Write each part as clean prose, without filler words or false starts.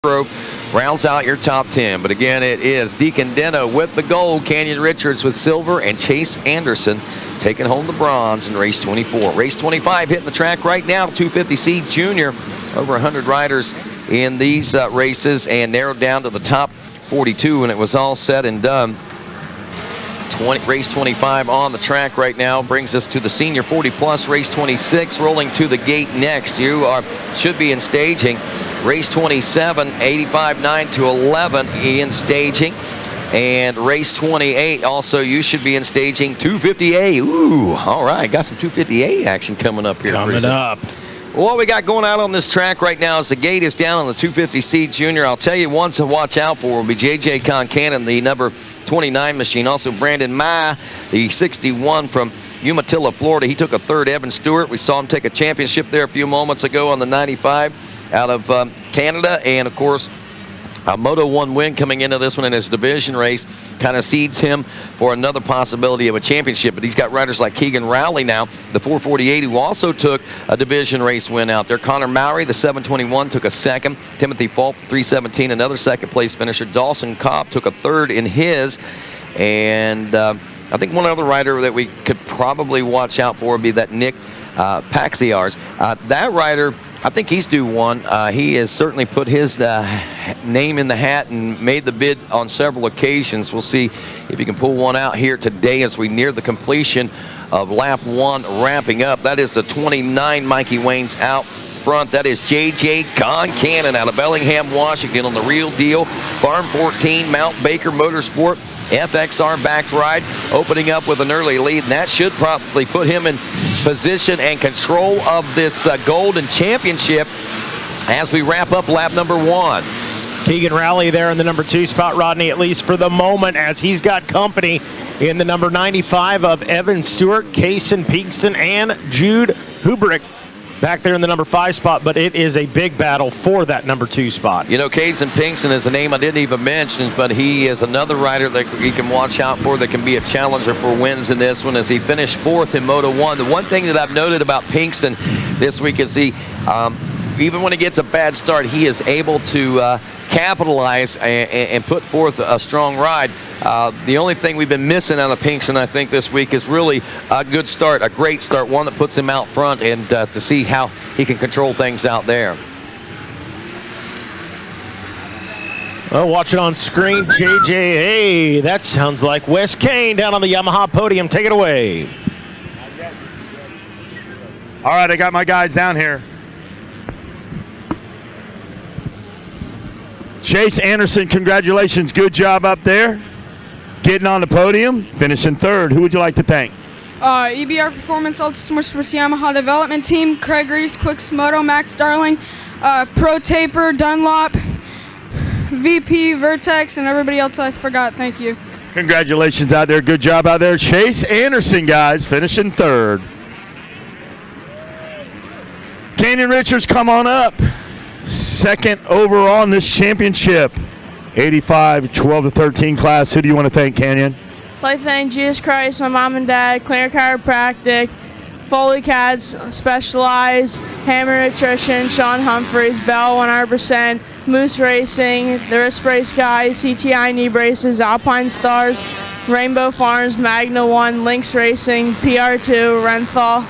rounds out your top 10. But again, it is Deacon Deno with the gold, Canyon Richards with silver, and Chase Anderson taking home the bronze in race 24. Race 25 hitting the track right now. 250C Junior, over 100 riders in these races, and narrowed down to the top 42 when it was all said and done. Race 25 on the track right now brings us to the senior 40-plus. Race 26 rolling to the gate next. You should be in staging. Race 27, 85-9 to 11 in staging. And race 28 also, you should be in staging 250A. Ooh, all right, got some 250A action coming up here. Coming up. What we got going out on this track right now is the gate is down on the 250C Junior. I'll tell you ones to watch out for will be J.J. Concannon, the number 29 machine. Also Brandon Mai, the 61 from Umatilla, Florida. He took a third. Evan Stewart, we saw him take a championship there a few moments ago on the 95 out of Canada. And of course, a Moto 1 win coming into this one in his division race kind of seeds him for another possibility of a championship. But he's got riders like Keegan Rowley now, the 448, who also took a division race win out there. Connor Mowry, the 721, took a second. Timothy Falk, 317, another second place finisher. Dawson Cobb took a third in his. And I think one other rider that we could probably watch out for would be that Nick Paxiars. That rider, I think he's due one. He has certainly put his name in the hat and made the bid on several occasions. We'll see if he can pull one out here today as we near the completion of lap 1 wrapping up. That is the 29 Mikey Wayne's out front. That is J.J. Concannon out of Bellingham, Washington on the Real Deal. Farm 14, Mount Baker Motorsport. FXR backed ride, opening up with an early lead, and that should probably put him in position and control of this golden championship as we wrap up lap number 1. Keegan Rowley there in the number 2 spot, Rodney, at least for the moment, as he's got company in the number 95 of Evan Stewart, Kaysen Pinkston, and Jude Hubrick back there in the number 5 spot, but it is a big battle for that number 2 spot. You know, Kaysen Pinkston is a name I didn't even mention, but he is another rider that you can watch out for that can be a challenger for wins in this one as he finished 4th in Moto 1. The one thing that I've noted about Pinkston this week is he, even when he gets a bad start, he is able to capitalize and put forth a strong ride. The only thing we've been missing out of Pinkston, I think, this week is really a good start, a great start, one that puts him out front, and to see how he can control things out there. Well, watch it on screen, JJ. Hey, that sounds like Wes Kane down on the Yamaha podium. Take it away. All right, I got my guys down here. Chase Anderson, congratulations. Good job up there. Getting on the podium, finishing 3rd. Who would you like to thank? EBR Performance, Ultimate Sports Yamaha Development Team, Craig Reese, Quicks Moto, Max Starling, Pro Taper, Dunlop, VP, Vertex, and everybody else I forgot. Thank you. Congratulations out there. Good job out there. Chase Anderson, guys, finishing 3rd. Canyon Richards, come on up. 2nd overall in this championship. 85, 12 to 13 class. Who do you want to thank, Canyon? I'd like to thank Jesus Christ, my mom and dad, Clear Chiropractic, Foley Cats, Specialized, Hammer Nutrition, Sean Humphreys, Bell 100%, Moose Racing, the Wrist Brace Guys, CTI Knee Braces, Alpine Stars, Rainbow Farms, Magna 1, Lynx Racing, PR2, Renthal,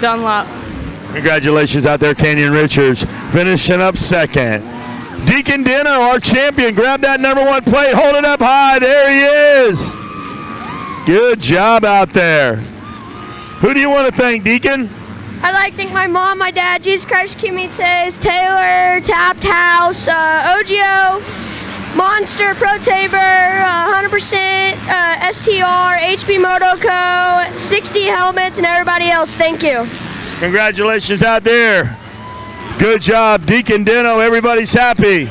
Dunlop. Congratulations out there, Canyon Richards, finishing up 2nd. Deacon Deno, our champion, grab that number 1 plate, hold it up high, there he is. Good job out there. Who do you want to thank, Deacon? I'd like to thank my mom, my dad, Jesus Christ, Kimites, Taylor, Tapped House, OGO, Monster, Pro Taper, 100%, STR, HB Moto Co., 60 helmets, and everybody else. Thank you. Congratulations out there. Good job, Deacon Deno. Everybody's happy.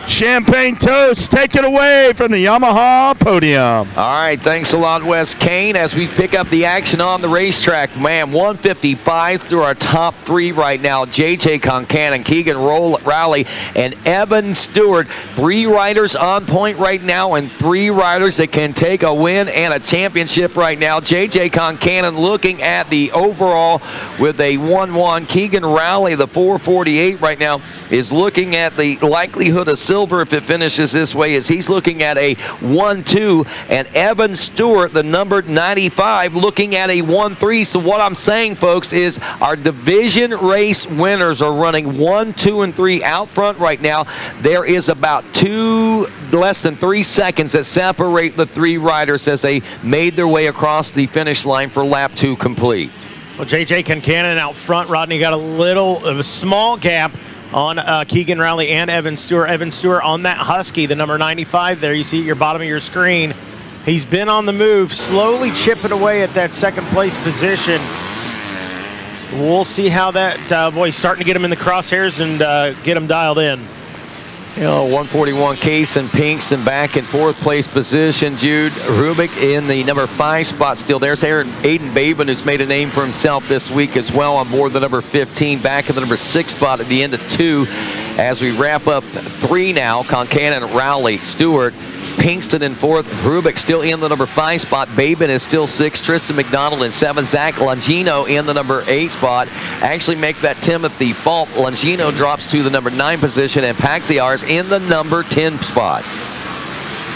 Champagne Toast, take it away from the Yamaha podium. All right, thanks a lot, Wes Kane. As we pick up the action on the racetrack, man, 155 through our top 3 right now. J.J. Concannon, Keegan Rowley, and Evan Stewart. 3 riders on point right now, and 3 riders that can take a win and a championship right now. J.J. Concannon looking at the overall with a 1-1. Keegan Rowley, the 448 right now, is looking at the likelihood of silver if it finishes this way, as he's looking at a 1-2, and Evan Stewart, the number 95, looking at a 1-3. So what I'm saying, folks, is our division race winners are running 1, 2, and 3 out front right now. There is about less than 3 seconds that separate the 3 riders as they made their way across the finish line for lap 2 complete. Well, J.J. Concannon out front. Rodney got a small gap on Keegan Rowley and Evan Stewart. Evan Stewart on that Husky, the number 95 there. You see at your bottom of your screen. He's been on the move, slowly chipping away at that second place position. We'll see how that, he's starting to get him in the crosshairs and get him dialed in. 141 Kason Pinkston back in 4th place position. Jude Rubik in the number 5 spot still. There's Aiden Baben, who's made a name for himself this week as well, on board the number 15, back in the number 6 spot at the end of 2. As we wrap up 3 now, Concannon, Rowley, Stewart, Pinkston in 4th. Rubik still in the number 5 spot. Baben is still 6. Tristan McDonald in 7. Zach Longino in the number 8 spot. Actually make that Timothy Falk. Longino drops to the number 9 position, and Paxiar's in the number 10 spot.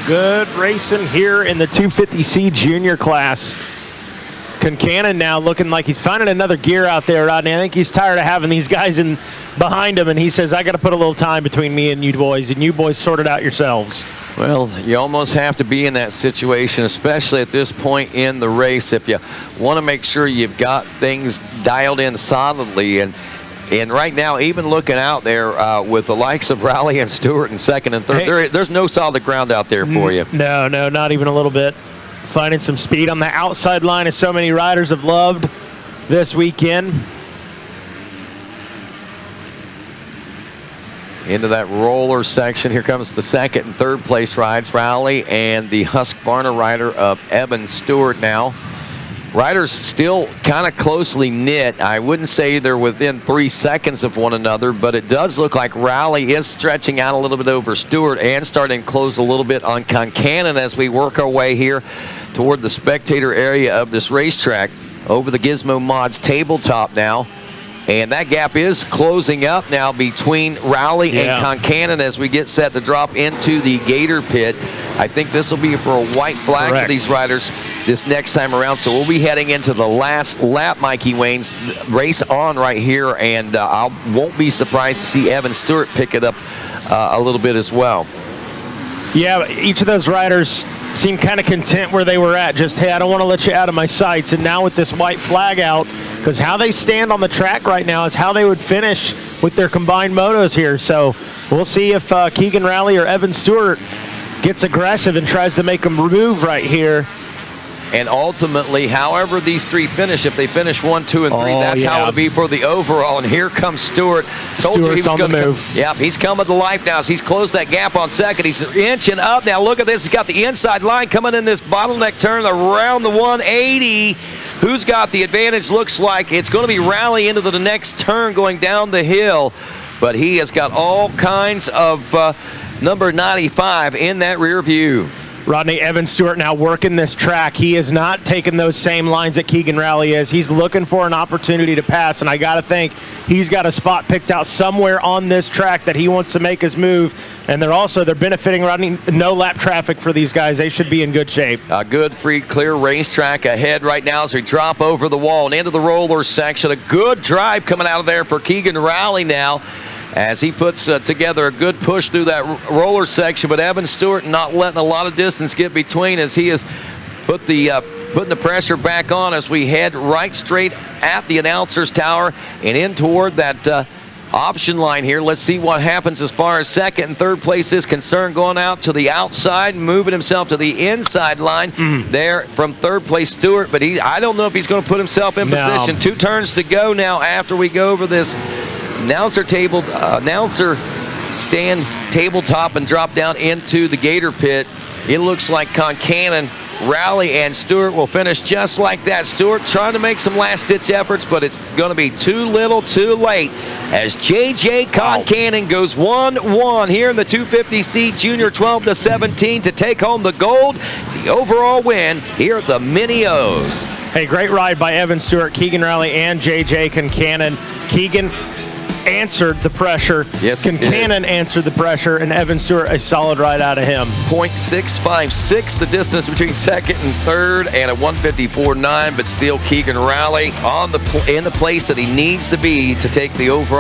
Good racing here in the 250C junior class. Concannon now looking like he's finding another gear out there, Rodney. I think he's tired of having these guys in behind him, and he says, I got to put a little time between me and you boys sort it out yourselves. Well, you almost have to be in that situation, especially at this point in the race, if you want to make sure you've got things dialed in solidly. And right now, even looking out there with the likes of Rowley and Stewart in 2nd and 3rd, there's no solid ground out there for you. No, not even a little bit. Finding some speed on the outside line, as so many riders have loved this weekend. Into that roller section. Here comes the 2nd and 3rd place rides. Rowley and the Husqvarna rider of Evan Stewart now. Riders still kind of closely knit. I wouldn't say they're within 3 seconds of one another, but it does look like Rowley is stretching out a little bit over Stewart and starting to close a little bit on Concannon as we work our way here toward the spectator area of this racetrack over the Gizmo Mods tabletop now. And that gap is closing up now between Rowley and Concannon as we get set to drop into the Gator pit. I think this will be for a white flag for these riders this next time around. So we'll be heading into the last lap, Mikey Wayne's race on right here. And I won't be surprised to see Evan Stewart pick it up a little bit as well. Yeah, each of those riders seemed kind of content where they were at. Just, hey, I don't want to let you out of my sights. And now with this white flag out, because how they stand on the track right now is how they would finish with their combined motos here. So we'll see if Keegan Rowley or Evan Stewart gets aggressive and tries to make them move right here. And ultimately, however these 3 finish, if they finish 1, 2, and 3, that's how it'll be for the overall. And here comes Stewart. Stewart's on the move. Yep, he's coming to life now as he's closed that gap on 2nd. He's inching up now. Look at this. He's got the inside line coming in this bottleneck turn around the 180. Who's got the advantage? Looks like it's going to be Rowley into the next turn going down the hill. But he has got all kinds of number 95 in that rear view. Rodney, Evan Stewart now working this track. He is not taking those same lines that Keegan Rowley is. He's looking for an opportunity to pass, and I got to think he's got a spot picked out somewhere on this track that he wants to make his move. And they're benefiting, Rodney. No lap traffic for these guys. They should be in good shape. A good, free, clear racetrack ahead right now as we drop over the wall and into the roller section. A good drive coming out of there for Keegan Rowley now, as he puts together a good push through that roller section. But Evan Stewart not letting a lot of distance get between as he has putting the pressure back on as we head right straight at the announcer's tower and in toward that option line here. Let's see what happens as far as 2nd and 3rd place is concerned. Going out to the outside, moving himself to the inside line there from 3rd place Stewart. But I don't know if he's going to put himself in position. 2 turns to go now after we go over this announcer stand tabletop and drop down into the Gator pit. It looks like Concannon, Rowley, and Stewart will finish just like that. Stewart trying to make some last-ditch efforts, but it's going to be too little, too late, as J.J. Concannon goes 1-1 here in the 250C Junior 12-17 to take home the gold, the overall win here at the Mini-O's. Hey, great ride by Evan Stewart, Keegan Rowley, and J.J. Concannon. Keegan answered the pressure. Yes, he did. Concannon answered the pressure, and Evan Stewart, a solid ride out of him. .656 the distance between second and third, and a 154.9, but still Keegan Rowley in the place that he needs to be to take the overall